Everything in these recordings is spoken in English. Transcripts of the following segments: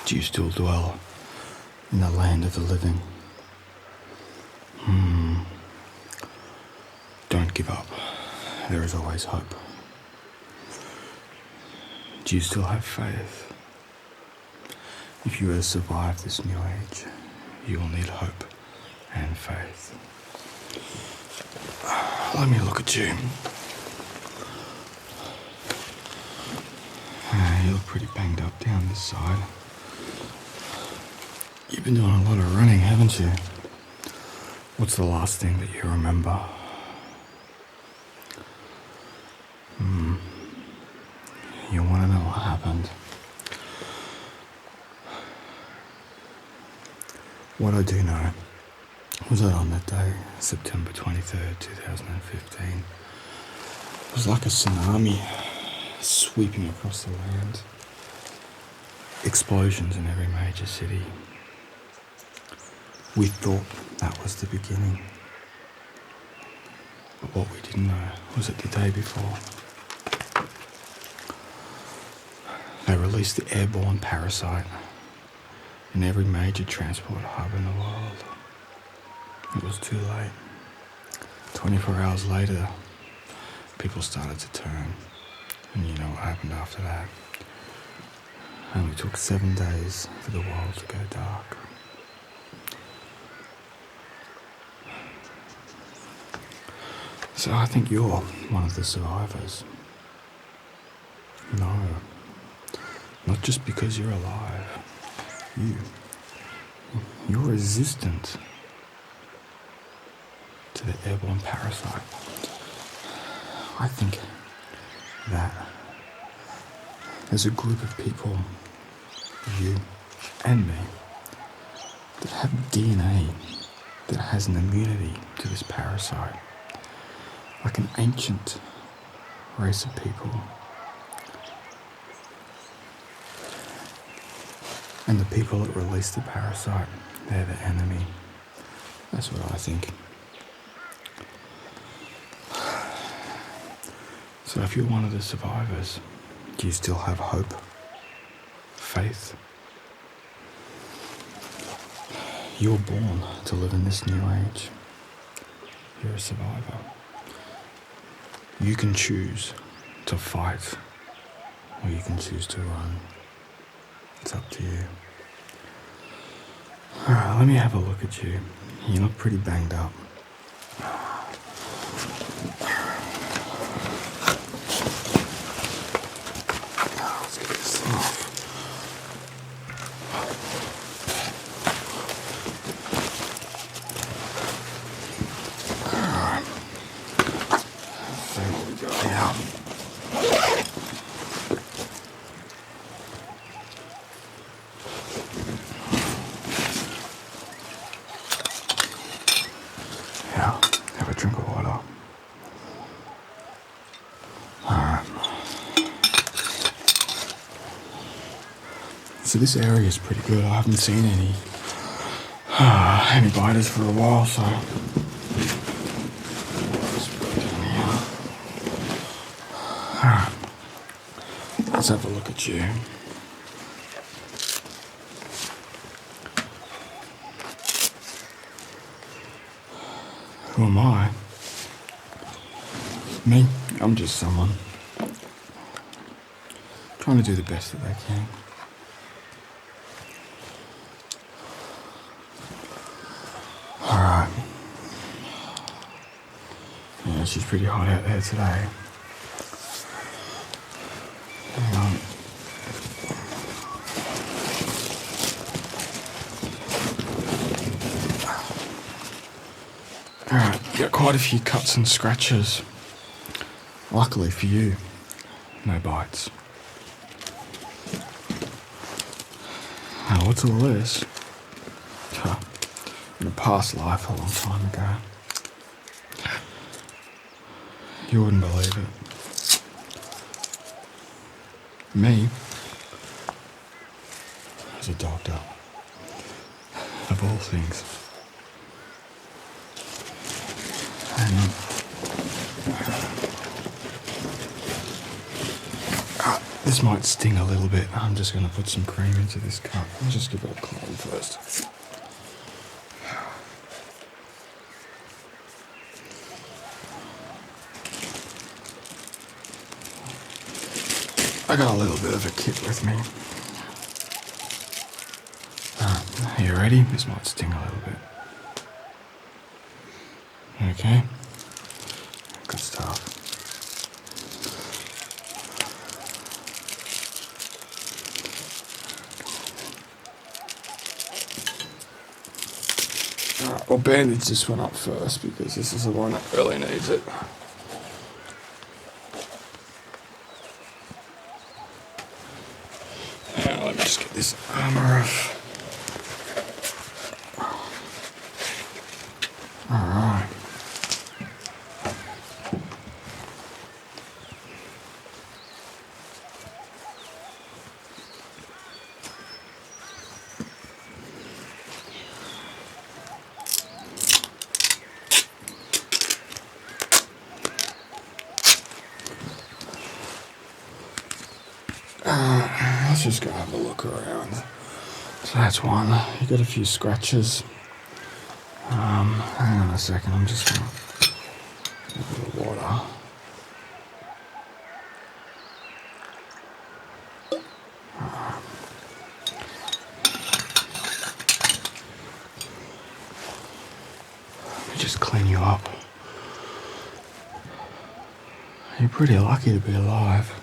Do you still dwell in the land of the living? Don't give up. There is always hope. Do you still have faith? If you are to survive this new age, you will need hope and faith. Let me look at you. You look pretty banged up down this side. You've been doing a lot of running, haven't you? What's the last thing that you remember? You want to know what happened? What I do know was that on that day, September 23rd, 2015, it was like a tsunami sweeping across the land. Explosions in every major city. We thought that was the beginning. But what we didn't know was that the day before, they released the airborne parasite in every major transport hub in the world. It was too late. 24 hours later, people started to turn. And you know what happened after that. It only took 7 days for the world to go dark. So I think you're one of the survivors. No, not just because you're alive. You're resistant to the airborne parasite. I think that there's a group of people, you and me, that have DNA that has an immunity to this parasite. Like an ancient race of people. And the people that release the parasite, they're the enemy. That's what I think. So if you're one of the survivors, do you still have hope? Faith? You were born to live in this new age. You're a survivor. You can choose to fight, or you can choose to run. It's up to you. Alright, let me have a look at you. You look pretty banged up. Let's get this thing off. Alright. So what we got here. Have a drink of water. Alright. So this area is pretty good. I haven't seen any biters for a while, so just put it down here. Alright. Let's have a look at you. Who am I? Me? I'm just someone trying to do the best that they can. Alright. Yeah, she's pretty hot out there today. Hang on. Alright, you got quite a few cuts and scratches. Luckily for you, no bites. Now, what's all this? In a past life a long time ago. You wouldn't believe it. Me, as a doctor, of all things. And This might sting a little bit. I'm just going to put some cream into this cup. I'll just give it a clean first. I got a little bit of a kit with me. Are you ready? This might sting a little bit. Okay. Good stuff. Alright, we'll bandage this one up first because this is the one that really needs it. Now let me just get this armor off. Alright. Let's just go have a look around. So that's one. You got a few scratches. Hang on a second. I'm just gonna get a bit of water. Let me just clean you up. You're pretty lucky to be alive.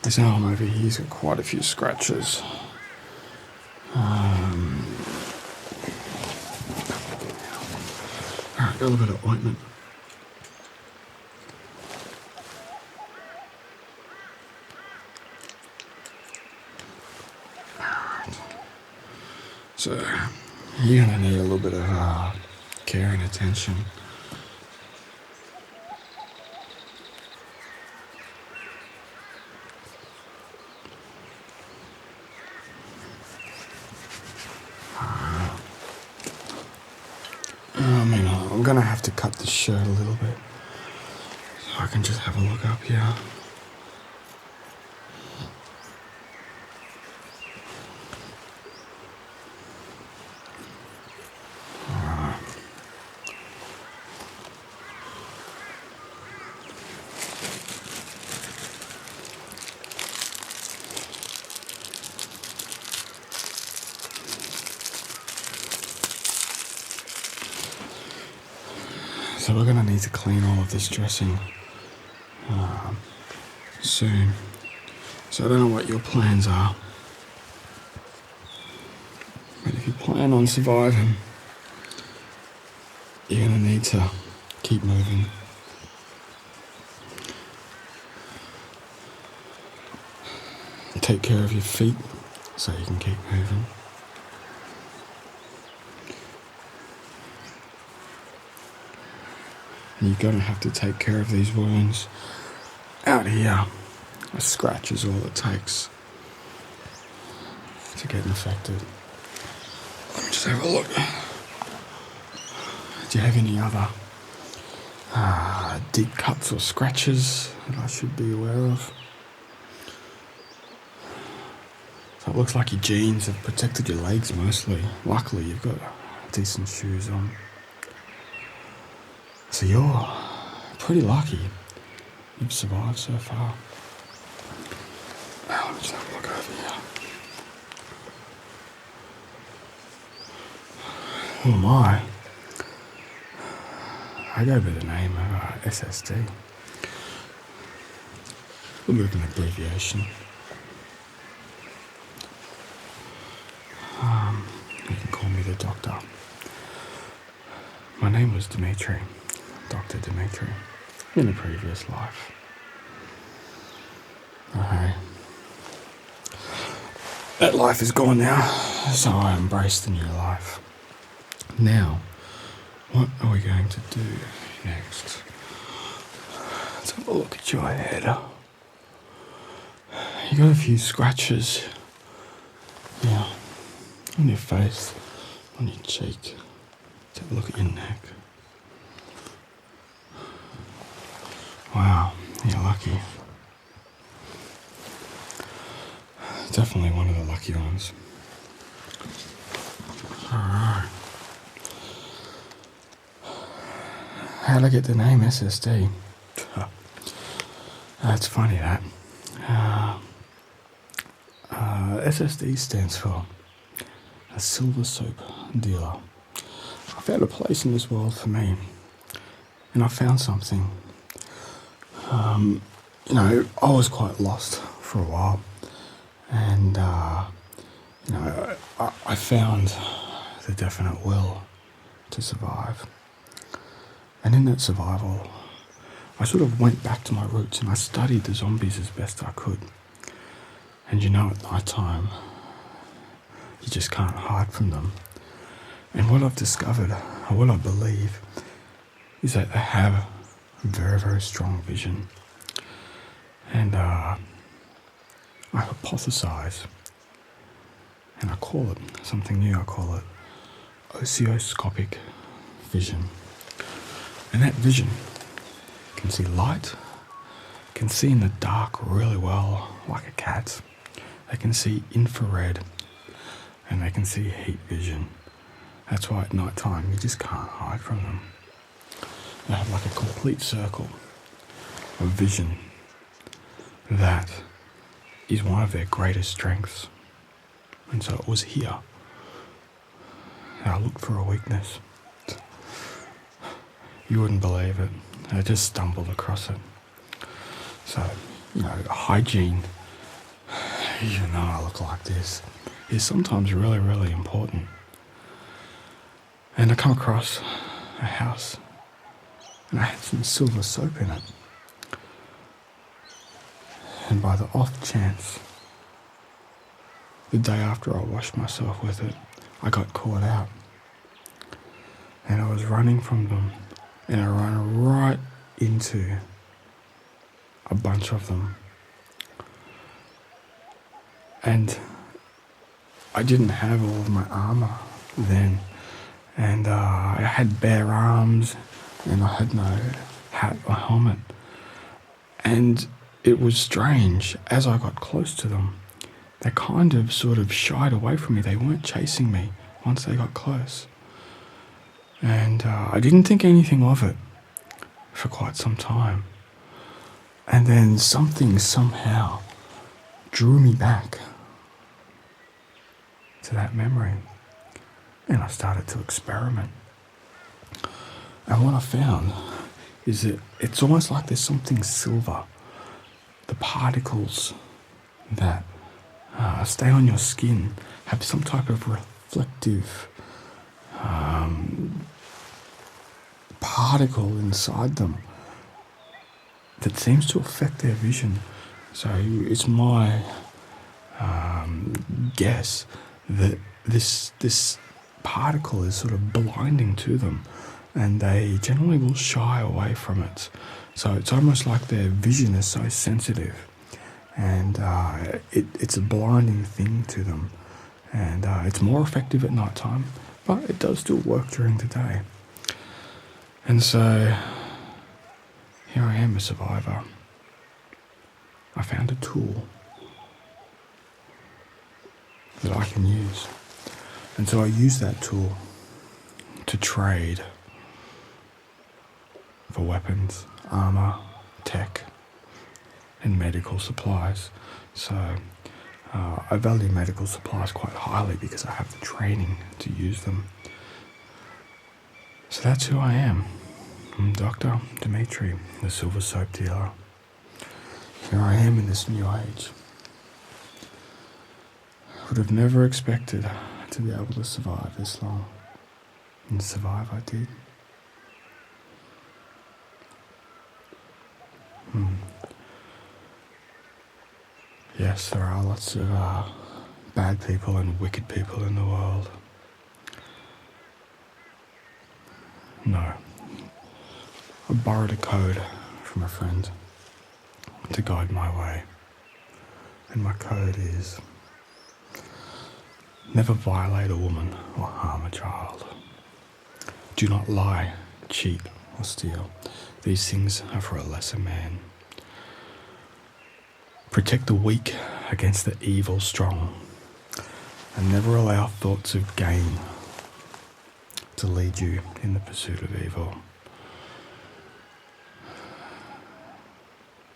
This arm over here's got quite a few scratches. Alright, got a little bit of ointment. So, you're going to need a little bit of care and attention. I'm going to have to cut this shirt a little bit so I can just have a look up here. So we're going to need to clean all of this dressing soon. So I don't know what your plans are, but if you plan on surviving, you're going to need to keep moving. Take care of your feet so you can keep moving. You're going to have to take care of these wounds out here. A scratch is all it takes to get infected. Let me just have a look. Do you have any other deep cuts or scratches that I should be aware of? So it looks like your jeans have protected your legs mostly. Luckily, you've got decent shoes on. So you're pretty lucky you've survived so far. Now let me just have a look over here. Oh my. I go by the name of SSD. A little bit of an abbreviation. You can call me the doctor. My name was Dimitri. Dr. Dimitri, in a previous life. Okay. That life is gone now, so I embrace the new life. Now, what are we going to do next? Let's have a look at your head. You got a few scratches. Yeah. On your face, on your cheek. Let's have a look at your neck. Wow, you're lucky. Definitely one of the lucky ones. Alright. How'd I get the name SSD? That's funny that. SSD stands for a silver soap dealer. I found a place in this world for me, and I found something. I was quite lost for a while, and I found the definite will to survive. And in that survival, I sort of went back to my roots and I studied the zombies as best I could. And at night time, you just can't hide from them. And what I've discovered, or what I believe, is that they have very, very strong vision. And I hypothesize, and I call it something new. I call it oscilloscopic vision. And that vision can see light, can see in the dark really well, like a cat. They can see infrared, and they can see heat vision. That's why at night time you just can't hide from them. They have like a complete circle of vision. That is one of their greatest strengths. And so it was here that I looked for a weakness. You wouldn't believe it. I just stumbled across it. So, hygiene, even though I look like this, is sometimes really, really important. And I come across a house, and I had some silver soap in it. And by the off chance, the day after I washed myself with it, I got caught out. And I was running from them, and I ran right into a bunch of them. And I didn't have all of my armor then. And I had bare arms, and I had no hat or helmet. And it was strange. As I got close to them, they kind of sort of shied away from me. They weren't chasing me once they got close. And I didn't think anything of it for quite some time. And then something somehow drew me back to that memory. And I started to experiment. And what I found is that it's almost like there's something silver. The particles that stay on your skin have some type of reflective particle inside them that seems to affect their vision. So it's my guess that this particle is sort of blinding to them, and they generally will shy away from it. So it's almost like their vision is so sensitive, and it's a blinding thing to them. And it's more effective at night time, but it does still work during the day. And so here I am, a survivor. I found a tool that I can use. And so I use that tool to trade for weapons, armor, tech, and medical supplies. So I value medical supplies quite highly because I have the training to use them. So that's who I am. I'm Dr. Dimitri, the silver soap dealer. Here I am in this new age. Would have never expected to be able to survive this long. And survive I did. Yes, there are lots of bad people and wicked people in the world. No. I borrowed a code from a friend to guide my way. And my code is: never violate a woman or harm a child. Do not lie, cheat, or steal. These things are for a lesser man. Protect the weak against the evil strong, and never allow thoughts of gain to lead you in the pursuit of evil.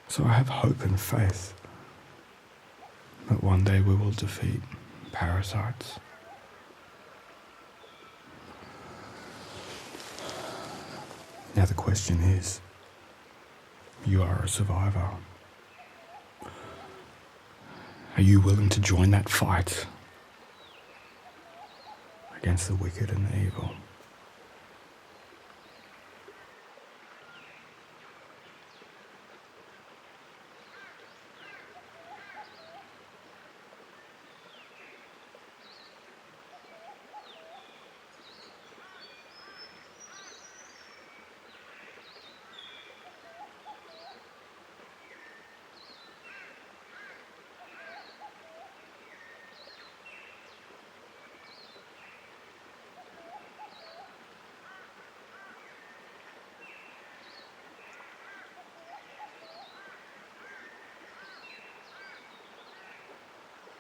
So I have hope and faith that one day we will defeat parasites. Now the question is, you are a survivor. Are you willing to join that fight against the wicked and the evil?